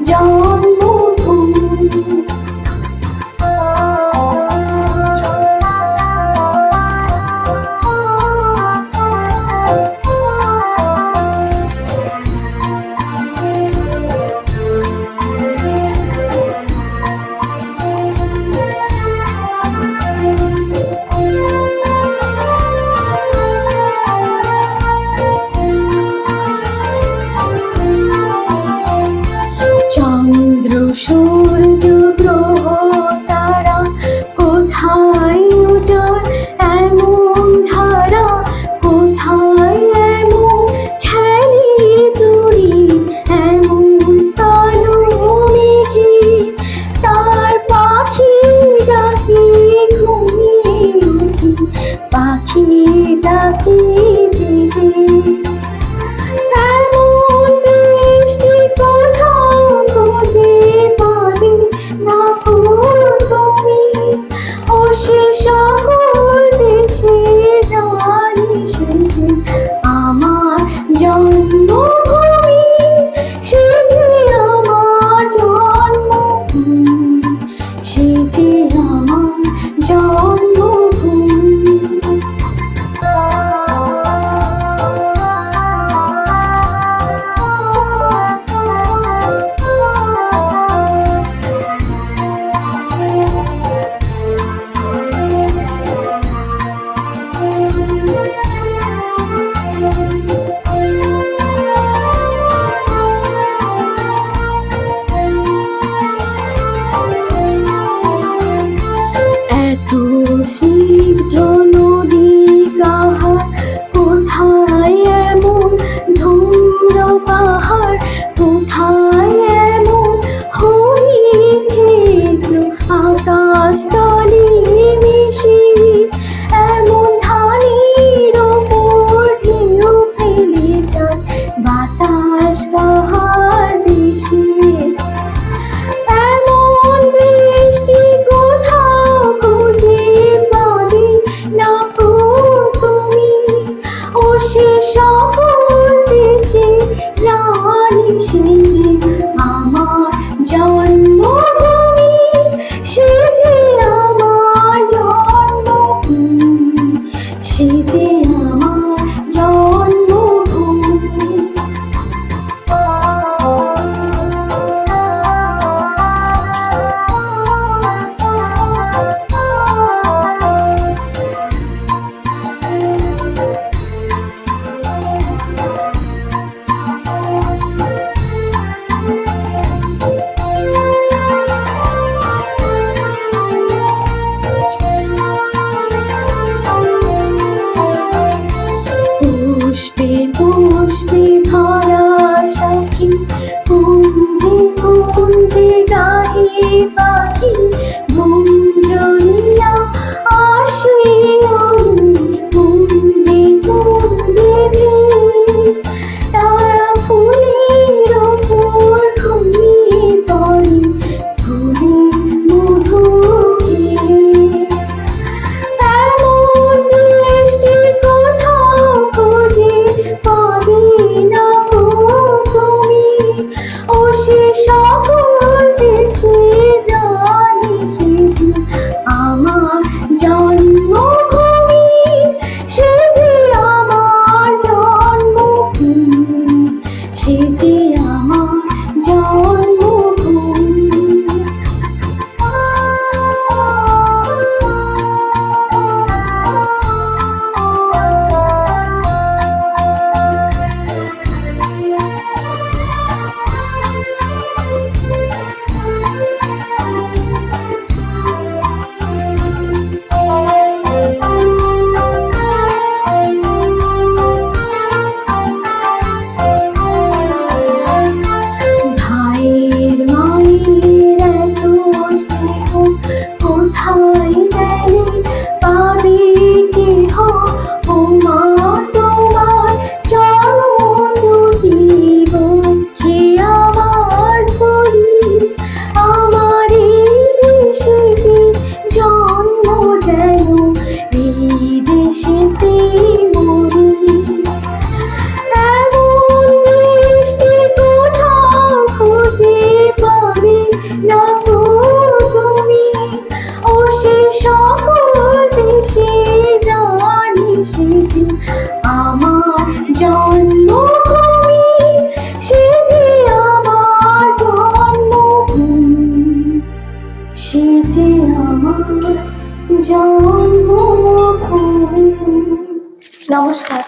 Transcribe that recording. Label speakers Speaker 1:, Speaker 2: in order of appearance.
Speaker 1: জন্মভূমি। চন্দ্র সূর্য গ্রহ তারা কোথায় উজ্জ্বল এমন ধারা, কোথায় এমন খেলে তুরি, এমন কালো মেঘে তার পাখি ডাকি ঘুমিয়ে উঠি, পাখি ডাকি জেগে। সে সকল দেশে রানী সেজে আমার জন্মভূমি, সে যে আমার জন্মভূমি, সে যে আমার জন্মভূমি। স্নিগ্ধ নদী কাহার, কোথায় এমন ধূম্র পাহাড়, কোথায় এমন হরিক্ষেত্র আকাশ তলে মিশে, এমন ধানের ওপর ঢেউ ফেলে যায় বাতাস কাহার দেশে। এমন বৃষ্টি কোথাও খুঁজে পাবে না গো তুমি, ও সে সকল দেশে রানী সেজে আমার জন্মভূমি, সে যে আমার জন্মভূমি, সে যে আমার জন্মভূমি। পুষ্পে পুষ্পে ভরা সখী, কুঞ্জে কুঞ্জে গাহে পাখি, গুঞ্জরিয়া আসে কুঞ্জে কুঞ্জে ধেয়ে, তারা ফুলের ওপর ঘুমিয়ে পড়ে ফুলের মধু খেয়ে। এমন দৃষ্টি কোথাও খুঁজে পাবে না গো তুমি, ও সে সকল দেশে রানী সেজে আমার জন্মভূমি, সে যে আমার জন্মভূমি, সে যে আমার জন্মভূমি। সকল দেশের রানী, সে যে আমার জন্মভূমি, সে যে আমার জন্মভূমি, সে যে আমার জন্মভূমি। নমস্কার।